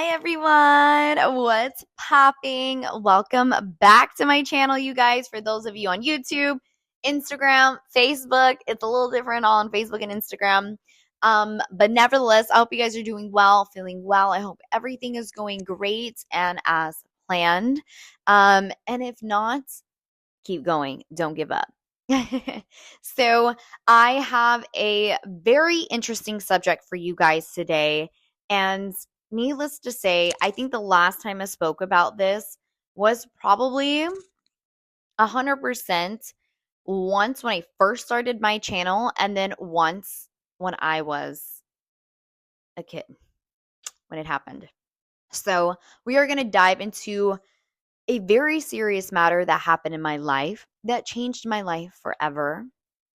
Hi everyone, what's popping? Welcome back to my channel, you guys. For those of you on YouTube, Instagram, Facebook, it's a little different on Facebook and Instagram. But nevertheless, I hope you guys are doing well, feeling well. I hope everything is going great and as planned. And if not, keep going, don't give up. So, I have a very interesting subject for you guys today. And needless to say, I think the last time I spoke about this was probably 100% once when I first started my channel, and then once when I was a kid, when it happened. So, we are going to dive into a very serious matter that happened in my life that changed my life forever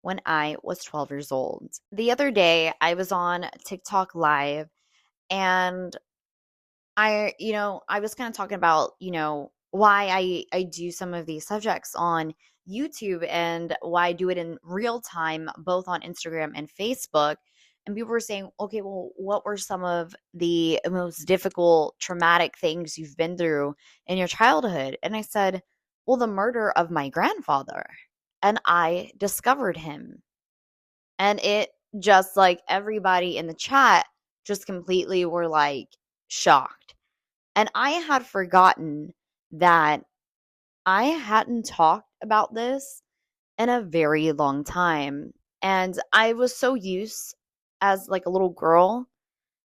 when I was 12 years old. The other day, I was on TikTok Live and I was kind of talking about, why I do some of these subjects on YouTube and why I do it in real time, both on Instagram and Facebook. And people were saying, okay, well, what were some of the most difficult, traumatic things you've been through in your childhood? And I said, well, the murder of my grandfather. And I discovered him. And it just like everybody in the chat just completely were like shocked. And I had forgotten that I hadn't talked about this in a very long time. And I was so used as like a little girl,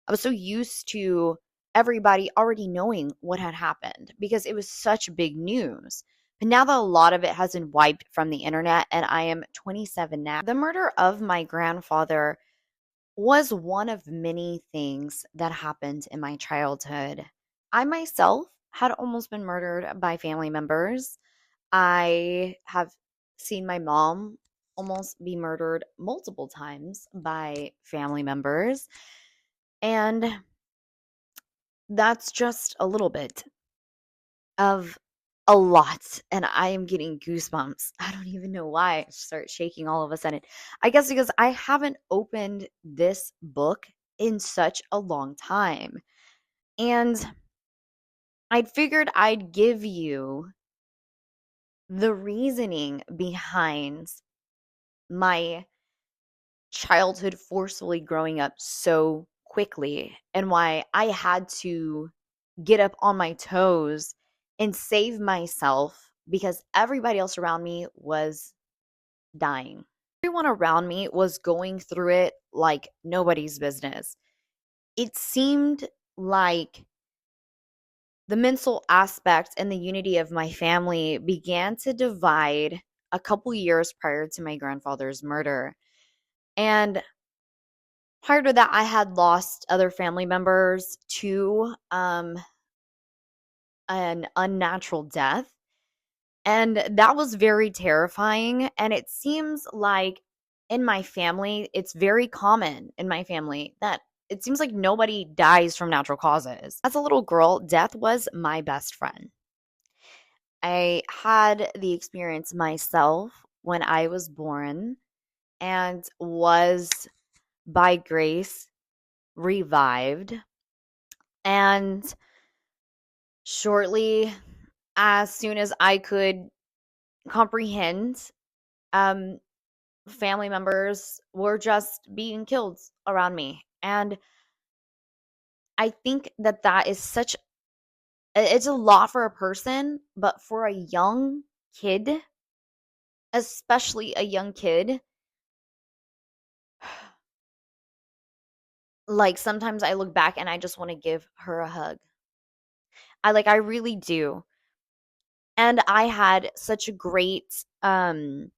I was so used to everybody already knowing what had happened because it was such big news. But now that a lot of it has been wiped from the internet and I am 27 now, the murder of my grandfather was one of many things that happened in my childhood. I myself had almost been murdered by family members. I have seen my mom almost be murdered multiple times by family members. And that's just a little bit of a lot. And I am getting goosebumps. I don't even know why I start shaking all of a sudden. I guess because I haven't opened this book in such a long time. And I figured I'd give you the reasoning behind my childhood forcefully growing up so quickly and why I had to get up on my toes and save myself because everybody else around me was dying. Everyone around me was going through it like nobody's business. It seemed like the mental aspect and the unity of my family began to divide a couple years prior to my grandfather's murder. And prior to that, I had lost other family members to an unnatural death. And that was very terrifying. And it seems like in my family, it's very common in my family that it seems like nobody dies from natural causes. As a little girl, death was my best friend. I had the experience myself when I was born and was by grace revived. And shortly, as soon as I could comprehend, um, family members were just being killed around me. And I think that that is such it's a lot for a person, but for a young kid, especially a young kid, like sometimes I look back and I just want to give her a hug. I really do. And I had such a great a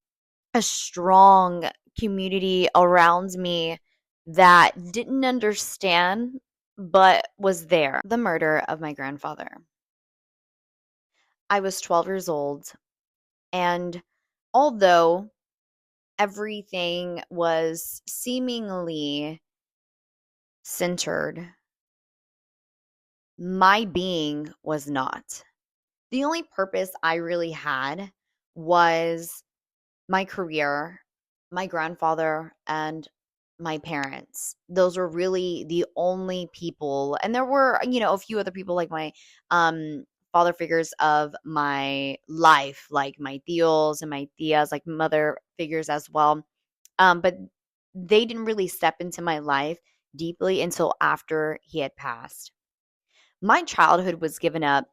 strong community around me that didn't understand but was there. The murder of my grandfather. I was 12 years old, and although everything was seemingly centered, my being was not. The only purpose I really had was my career, my grandfather, and my parents. Those were really the only people, and there were, a few other people like my um father figures of my life, like my tios and my tias, like mother figures as well. But they didn't really step into my life deeply until after he had passed. My childhood was given up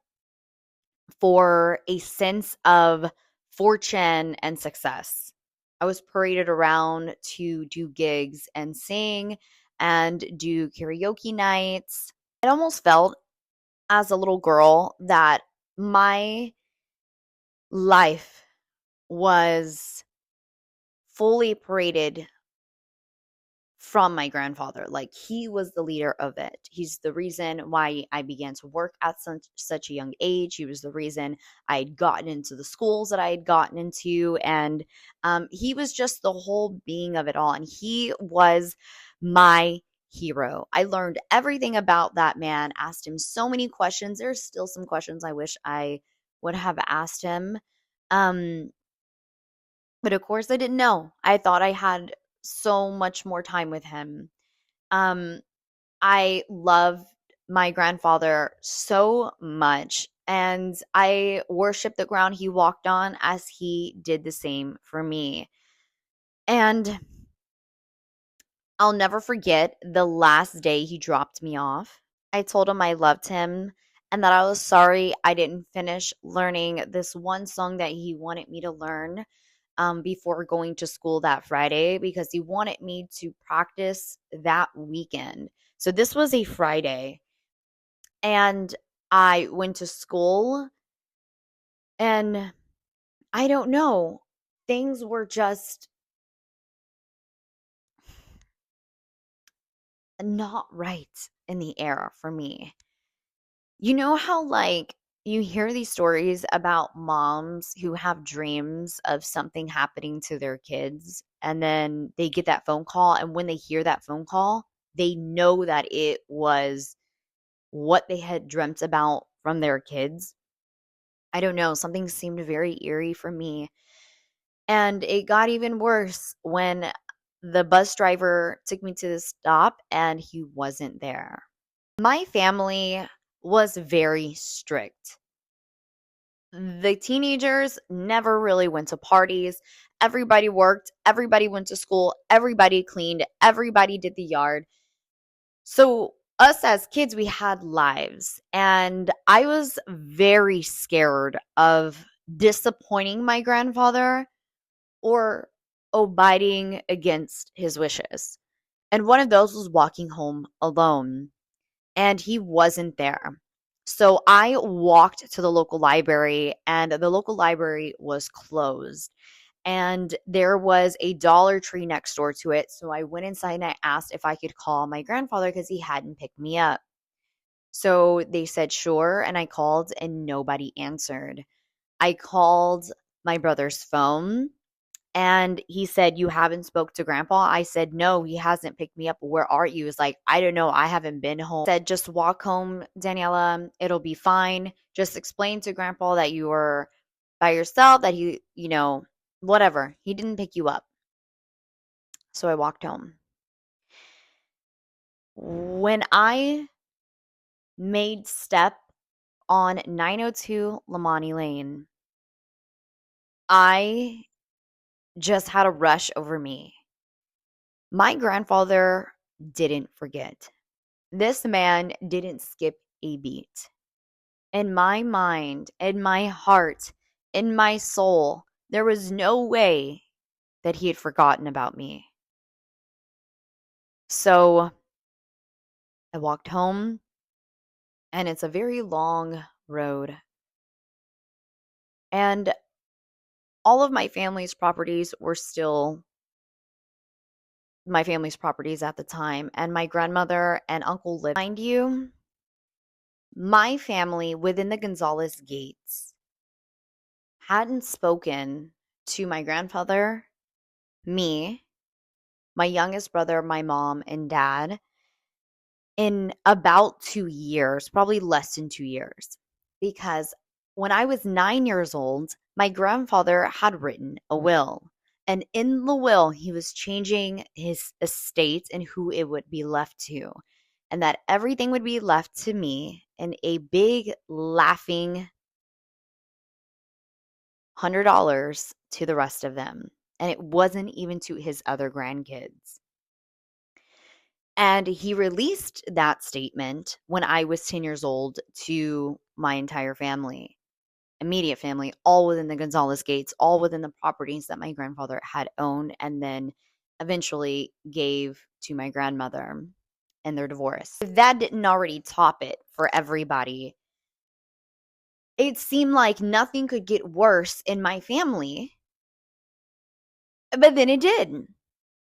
for a sense of fortune and success. I was paraded around to do gigs and sing and do karaoke nights. It almost felt as a little girl that my life was fully paraded from my grandfather. Like, he was the leader of it. He's the reason why I began to work at such a young age. He was the reason I had gotten into the schools that I had gotten into. And he was just the whole being of it all. And he was my hero. I learned everything about that man, asked him so many questions. There's still some questions I wish I would have asked him. Um, but of course, I didn't know. I thought I had so much more time with him. Um, I love my grandfather so much, and I worship the ground he walked on as he did the same for me. And I'll never forget the last day he dropped me off. I told him I loved him and that I was sorry I didn't finish learning this one song that he wanted me to learn before going to school that Friday, because he wanted me to practice that weekend. So this was a Friday, and I went to school, and I don't know, things were just not right in the air for me. You know how, like, you hear these stories about moms who have dreams of something happening to their kids, and then they get that phone call, and when they hear that phone call, they know that it was what they had dreamt about from their kids. I don't know, something seemed very eerie for me. And it got even worse when the bus driver took me to the stop and he wasn't there. My family was very strict. The teenagers never really went to parties. Everybody worked, everybody went to school, everybody cleaned, everybody did the yard. So, us as kids, we had lives. And I was very scared of disappointing my grandfather or abiding against his wishes. And one of those was walking home alone, and he wasn't there. So I walked to the local library, and the local library was closed. And there was a Dollar Tree next door to it. So I went inside and I asked if I could call my grandfather because he hadn't picked me up. So they said sure, and I called and nobody answered. I called my brother's phone, and he said, "You haven't spoke to grandpa?" I said, "No, he hasn't picked me up. Where are you?" He's like, "I don't know. I haven't been home." Said, "Just walk home, Daniela. It'll be fine. Just explain to grandpa that you were by yourself, that whatever. He didn't pick you up." So I walked home. When I made step on 902 Lamani Lane, I just had a rush over me. My grandfather didn't forget. This man didn't skip a beat. In my mind, in my heart, in my soul, there was no way that he had forgotten about me. So I walked home, and it's a very long road. And all of my family's properties were still my family's properties at the time. And my grandmother and uncle lived. Mind you, my family within the Gonzalez gates hadn't spoken to my grandfather, me, my youngest brother, my mom, and dad in about 2 years, probably less than 2 years. Because when I was 9 years old, my grandfather had written a will. And in the will, he was changing his estate and who it would be left to, and that everything would be left to me in a big laughing $100 to the rest of them. And it wasn't even to his other grandkids. And he released that statement when I was 10 years old to my entire family, immediate family, all within the Gonzalez gates, all within the properties that my grandfather had owned and then eventually gave to my grandmother in their divorce. If that didn't already top it for everybody, it seemed like nothing could get worse in my family. But then it did,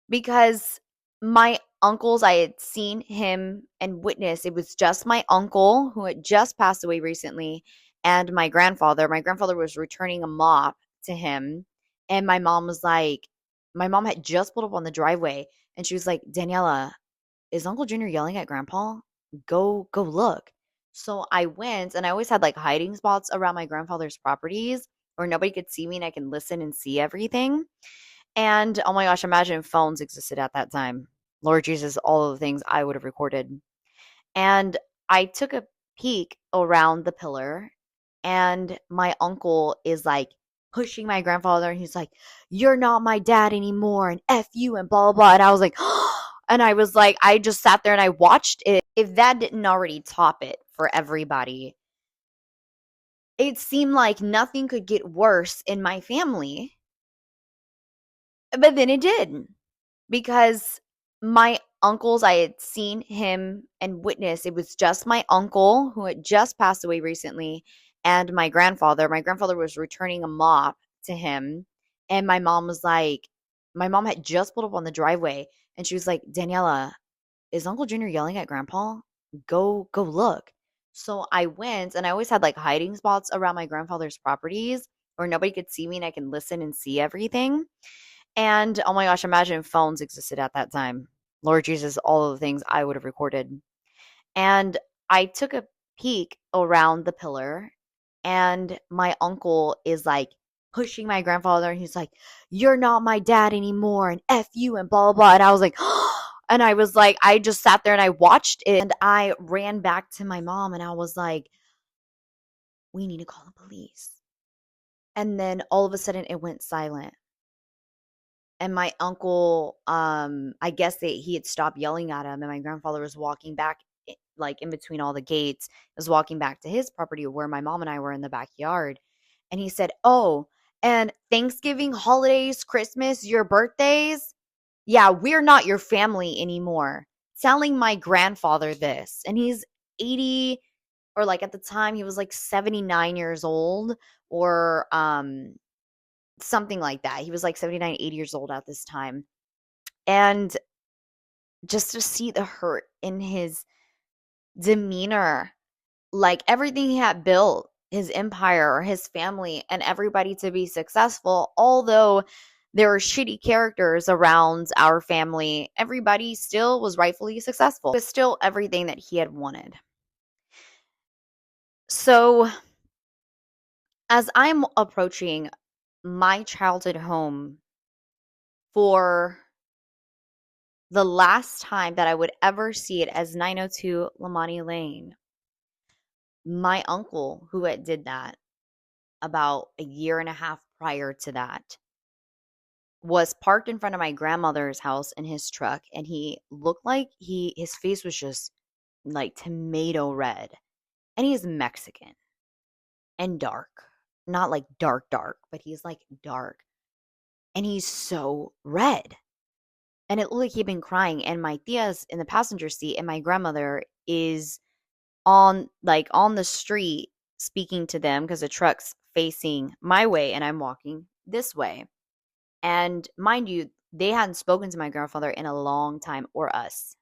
because my uncles, I had seen him and witnessed, it was just my uncle who had just passed away recently and my grandfather. My grandfather was returning a mop to him, and my mom was like, my mom had just pulled up on the driveway and she was like, Daniela, is Uncle Junior yelling at Grandpa? Go look. So I went, and I always had like hiding spots around my grandfather's properties where nobody could see me and I can listen and see everything. And oh my gosh, imagine if phones existed at that time. Lord Jesus, all of the things I would have recorded. And I took a peek around the pillar, and my uncle is like pushing my grandfather, and he's like, "You're not my dad anymore, and F you, and blah, blah, blah." And I was like, and I was like, I just sat there and I watched it. If that didn't already top it for everybody, it seemed like nothing could get worse in my family. But then it did, because my uncles, I had seen him and witnessed, it was just my uncle who had just passed away recently and my grandfather. My grandfather was returning a mop to him, and my mom was like, my mom had just pulled up on the driveway and she was like, Daniela, is Uncle Junior yelling at Grandpa? Go look. So I went, and I always had like hiding spots around my grandfather's properties where nobody could see me and I can listen and see everything. And oh my gosh, imagine if phones existed at that time. Lord Jesus, all of the things I would have recorded. And I took a peek around the pillar, and my uncle is like pushing my grandfather, and he's like, "You're not my dad anymore, and F you, and blah, blah, blah." And I was like, and I was like, I just sat there and I watched it, and I ran back to my mom and I was like, we need to call the police. And then all of a sudden it went silent. And my uncle, I guess that he had stopped yelling at him, and my grandfather was walking back, like in between all the gates, was walking back to his property where my mom and I were in the backyard. And he said, "Oh, and Thanksgiving, holidays, Christmas, your birthdays, yeah, we're not your family anymore." Telling my grandfather this, and he's 80, or like at the time he was like 79 years old, or something like that. He was like 79, 80 years old at this time. And just to see the hurt in his demeanor, like everything he had built, his empire, his family, and everybody to be successful, although there were shitty characters around our family, everybody still was rightfully successful. It was still everything that he had wanted. So, as I'm approaching my childhood home for the last time that I would ever see it as 902 Lamani Lane, my uncle, who had did that about a year and a half prior to that, was parked in front of my grandmother's house in his truck, and he looked like his face was just like tomato red. And he's Mexican and dark. Not like dark, but he's like dark. And he's so red. And it looked like he'd been crying. And my tia's in the passenger seat, and my grandmother is on the street speaking to them because the truck's facing my way and I'm walking this way. And mind you, they hadn't spoken to my grandfather in a long time, or us.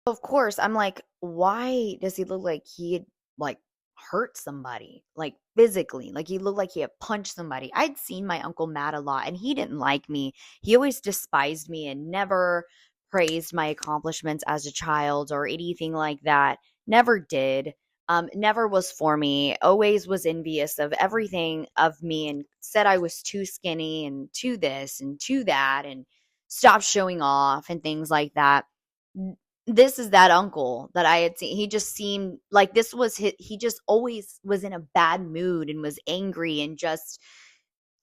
Of course, I'm like, why does he look like he had like hurt somebody, like physically? Like he looked like he had punched somebody. I'd seen my uncle mad a lot, and he didn't like me. He always despised me and never praised my accomplishments as a child or anything like that. Never did. never was for me, always was envious of everything of me and said I was too skinny and too this and too that and stopped showing off and things like that. This is that uncle that I had seen. He just seemed like this was he just always was in a bad mood and was angry and just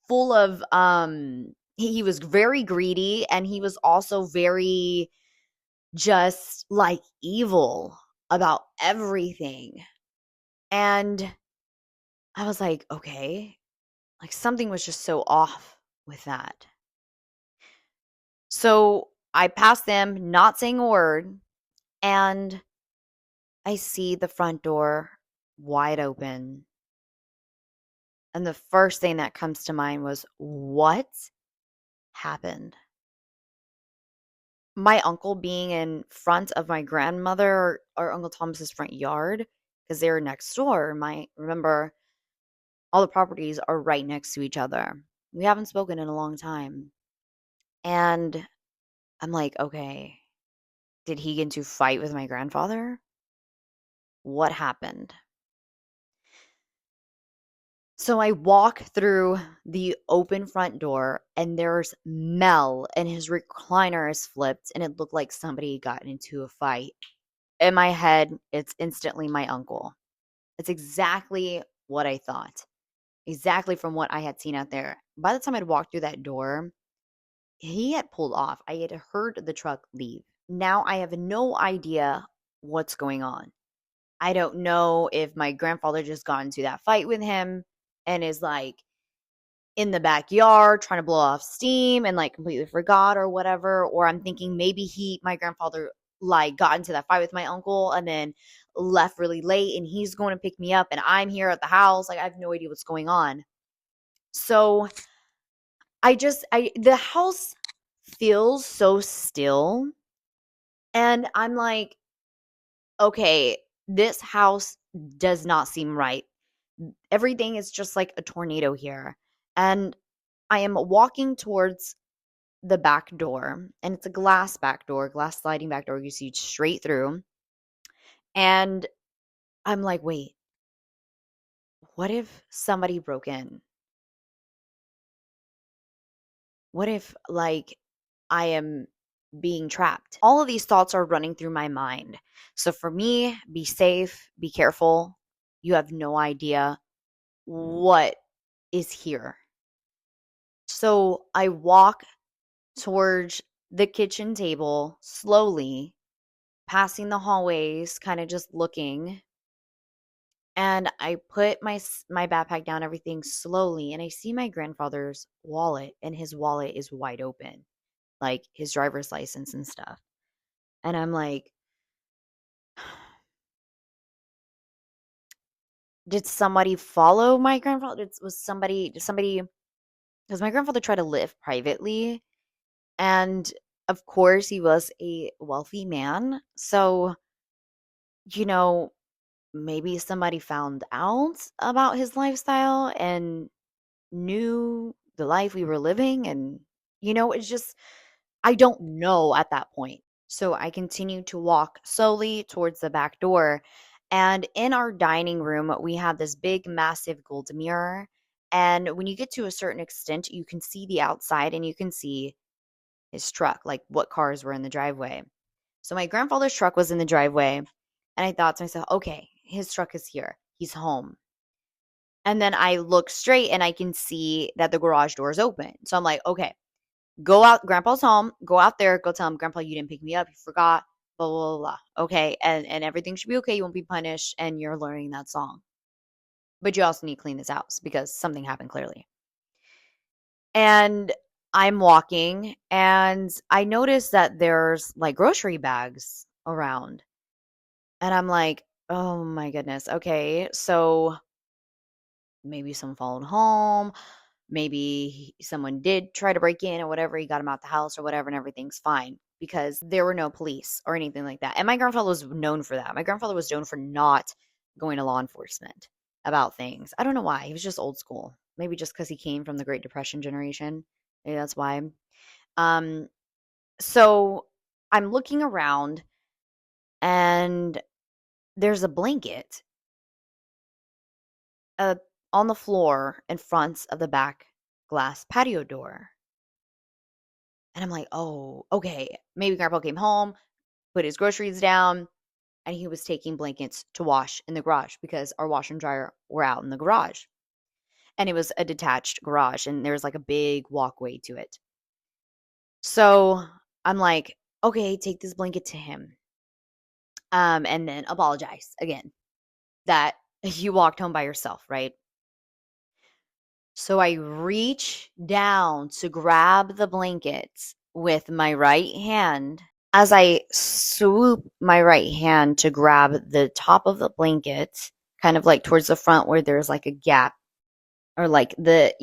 full of he was very greedy, and he was also very just like evil about everything. And I was like, okay, like something was just so off with that. So I passed them, not saying a word, and I see the front door wide open. And the first thing that comes to mind was, what happened? My uncle being in front of my grandmother or Uncle Thomas's front yard, because they were next door. Remember, all the properties are right next to each other. We haven't spoken in a long time. And I'm like, okay, did he get into a fight with my grandfather? What happened? So I walk through the open front door, and there's Mel, and his recliner is flipped, and it looked like somebody got into a fight. In my head, it's instantly my uncle. It's exactly what I thought, exactly from what I had seen out there. By the time I'd walked through that door, he had pulled off. I had heard the truck leave. Now I have no idea what's going on. I don't know if my grandfather just got into that fight with him and is like in the backyard trying to blow off steam and like completely forgot or whatever. Or I'm thinking maybe my grandfather like got into that fight with my uncle and then left really late and he's going to pick me up and I'm here at the house. Like I have no idea what's going on. So the house feels so still. And I'm like, okay, this house does not seem right. Everything is just like a tornado here. And I am walking towards the back door, and it's a glass back door, glass sliding back door. You see straight through. And I'm like, wait, what if somebody broke in? What if, like, I am being trapped? All of these thoughts are running through my mind. So for me, be safe, be careful. You have no idea what is here. So I walk towards the kitchen table slowly, passing the hallways, kind of just looking. And I put my backpack down, everything slowly, and I see my grandfather's wallet, and his wallet is wide open, like his driver's license and stuff. And I'm like, did somebody follow my grandfather? Did somebody, because my grandfather tried to live privately. And of course, he was a wealthy man. So, you know, maybe somebody found out about his lifestyle and knew the life we were living. And, it's just, I don't know at that point. So I continue to walk slowly towards the back door. And in our dining room, we have this big, massive gold mirror. And when you get to a certain extent, you can see the outside and you can see his truck, like what cars were in the driveway. So my grandfather's truck was in the driveway, and I thought to myself, okay, his truck is here. He's home. And then I look straight and I can see that the garage door is open. So I'm like, okay, go out. Grandpa's home. Go out there. Go tell him, Grandpa, you didn't pick me up. You forgot. Blah, blah, blah, blah. Okay. And everything should be okay. You won't be punished. And you're learning that song. But you also need to clean this house because something happened clearly. And I'm walking and I notice that there's like grocery bags around. And I'm like, oh my goodness. Okay. So maybe someone followed home. Maybe someone did try to break in or whatever. He got him out the house or whatever, and everything's fine because there were no police or anything like that. And my grandfather was known for that. My grandfather was known for not going to law enforcement about things. I don't know why. He was just old school. Maybe just because he came from the Great Depression generation. Maybe that's why. Um, so I'm looking around and there's a blanket uh, on the floor in front of the back glass patio door. And I'm like, oh, okay. Maybe grandpa came home, put his groceries down, and he was taking blankets to wash in the garage because our washer and dryer were out in the garage. And it was a detached garage, and there was like a big walkway to it. So I'm like, okay, take this blanket to him. And then apologize again that you walked home by yourself, right? So I reach down to grab the blanket with my right hand. As I swoop my right hand to grab the top of the blanket, kind of like towards the front where there's like a gap, or like there's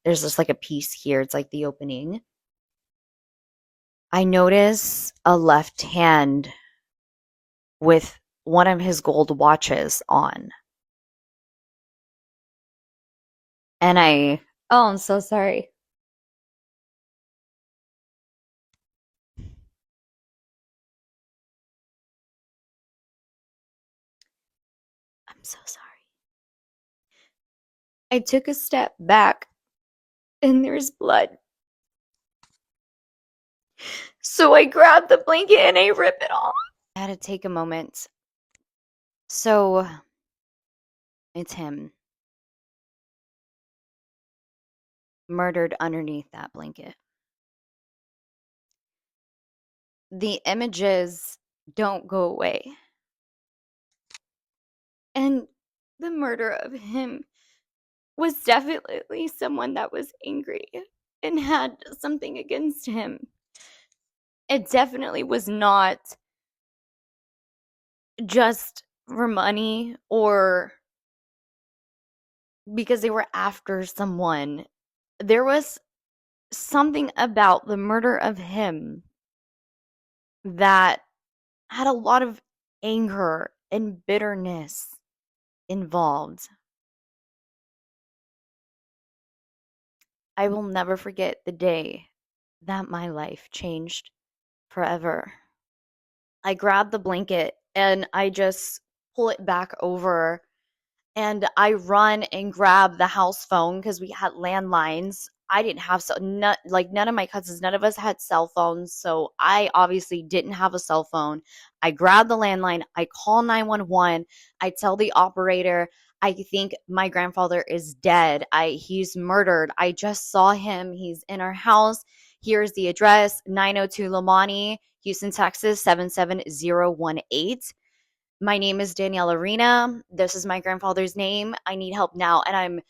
just like a piece here. It's like the opening. I notice a left hand with one of his gold watches on. And I'm so sorry. I'm so sorry. I took a step back and there's blood. So I grab the blanket and I rip it off. I had to take a moment. So it's him, murdered underneath that blanket. The images don't go away. And the murder of him was definitely someone that was angry and had something against him. It definitely was not just for money or because they were after someone. There was something about the murder of him that had a lot of anger and bitterness involved. I will never forget the day that my life changed forever. I grab the blanket and I just pull it back over and I run and grab the house phone because we had landlines. I didn't have none of my cousins, none of us had cell phones, so I obviously didn't have a cell phone. I grab the landline, I call 911, I tell the operator, I think my grandfather is dead. He's murdered. I just saw him. He's in our house. Here's the address, 902 Lamani, Houston, Texas, 77018. My name is Danielle Arena. This is my grandfather's name. I need help now. And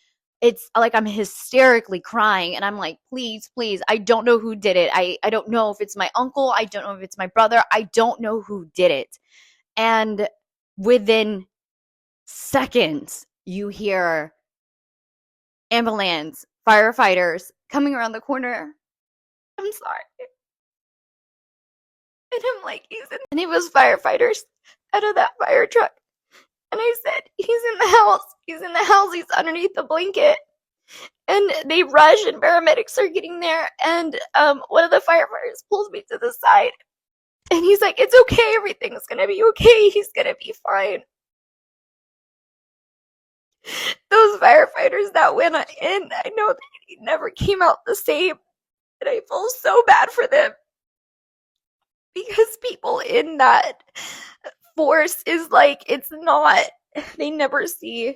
it's like I'm hysterically crying. And I'm like, please, please, I don't know who did it. I don't know if it's my uncle. I don't know if it's my brother. I don't know who did it. And within seconds, you hear ambulance, firefighters coming around the corner. I'm sorry. And I'm like, and it was firefighters out of that fire truck. And I said, he's in the house. He's in the house. He's underneath the blanket. And they rush and paramedics are getting there. And one of the firefighters pulls me to the side. And he's like, it's okay. Everything's going to be okay. He's going to be fine. Those firefighters that went in, I know they never came out the same. And I feel so bad for them. Because people in that force is like, it's not, they never see,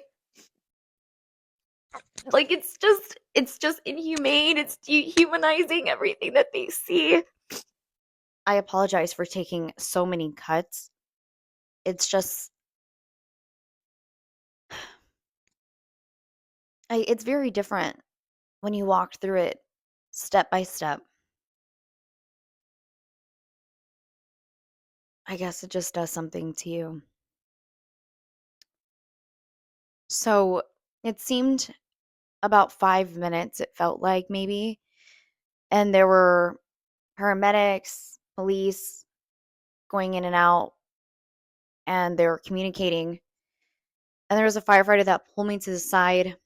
like, it's just inhumane. It's dehumanizing everything that they see. I apologize for taking so many cuts. It's just, it's very different when you walk through it step by step. I guess it just does something to you. So it seemed about 5 minutes, it felt like maybe. And there were paramedics, police going in and out, and they were communicating. And there was a firefighter that pulled me to the side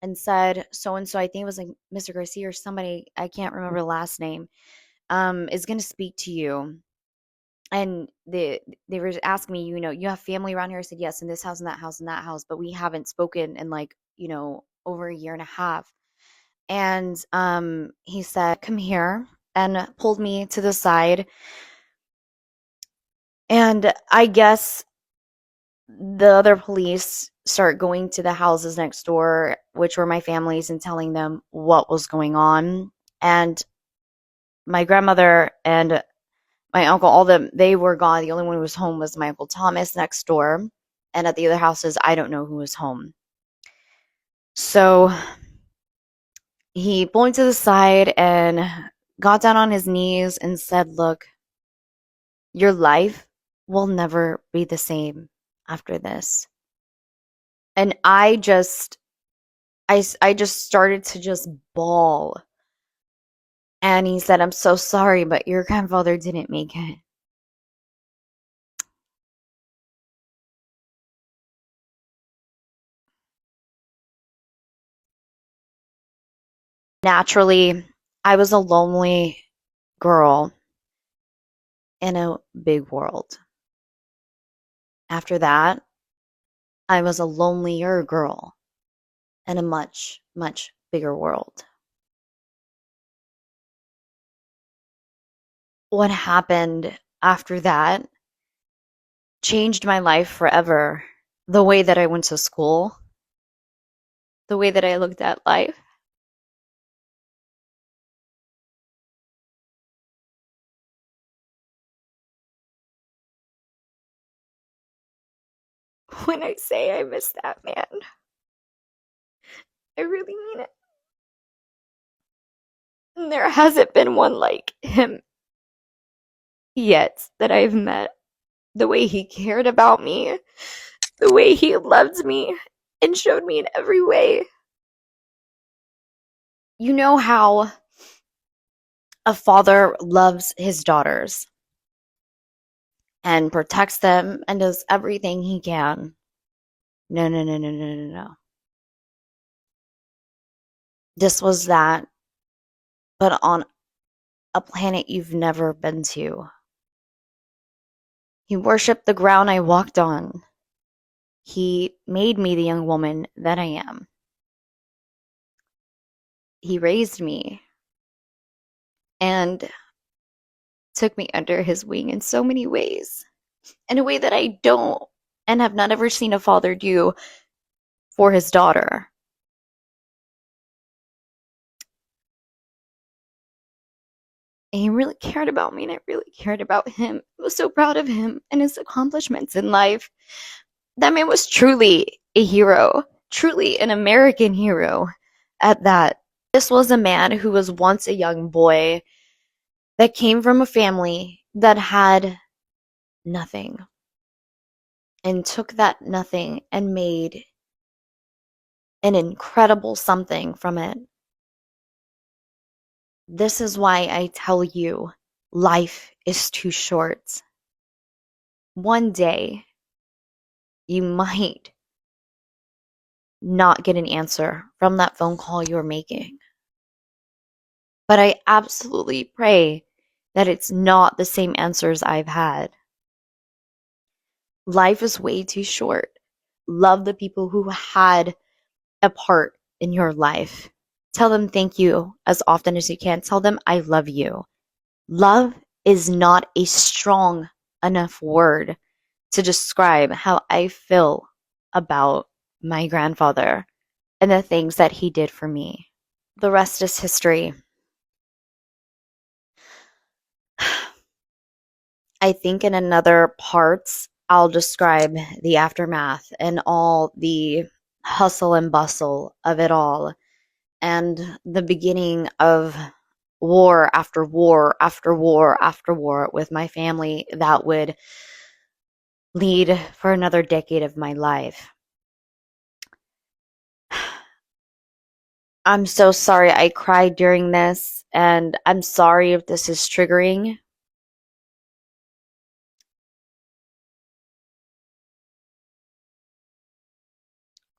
and said, so and so, I think it was like Mr. Garcia or somebody, I can't remember the last name, is going to speak to you. And they were asking me, you have family around here? I said, yes, in this house, in that house, in that house, but we haven't spoken in like, over a year and a half. And he said, "Come here," and pulled me to the side. And I guess the other police start going to the houses next door, which were my family's, and telling them what was going on. And my grandmother and my uncle, all them, they were gone. The only one who was home was my Uncle Thomas next door. And at the other houses, I don't know who was home. So he pulled me to the side and got down on his knees and said, "Look, your life will never be the same after this." And I just started to just bawl. And he said, "I'm so sorry, but your grandfather didn't make it." Naturally, I was a lonely girl in a big world. After that, I was a lonelier girl in a much, much bigger world. What happened after that changed my life forever. The way that I went to school, the way that I looked at life. When I say I miss that man, I really mean it. And there hasn't been one like him yet that I've met. The way he cared about me, the way he loved me and showed me in every way. You know how a father loves his daughters and protects them and does everything he can. No, no, no, no, no, no, no. This was that, but on a planet you've never been to. He worshipped the ground I walked on. He made me the young woman that I am. He raised me and took me under his wing in so many ways, in a way that I don't and have not ever seen a father do for his daughter. And he really cared about me, and I really cared about him. I was so proud of him and his accomplishments in life. That man was truly a hero, truly an American hero at that. This was a man who was once a young boy that came from a family that had nothing and took that nothing and made an incredible something from it. This is why I tell you, life is too short. One day, you might not get an answer from that phone call you're making. But I absolutely pray that it's not the same answers I've had. Life is way too short. Love the people who had a part in your life. Tell them thank you as often as you can. Tell them I love you. Love is not a strong enough word to describe how I feel about my grandfather and the things that he did for me. The rest is history. I think in another parts, I'll describe the aftermath and all the hustle and bustle of it all, and the beginning of war after war after war after war with my family that would lead for another decade of my life. I'm so sorry I cried during this, and I'm sorry if this is triggering.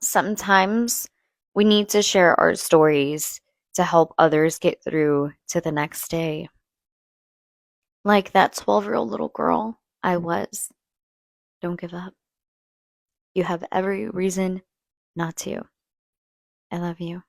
Sometimes we need to share our stories to help others get through to the next day. Like that 12-year-old little girl I was. Don't give up. You have every reason not to. I love you.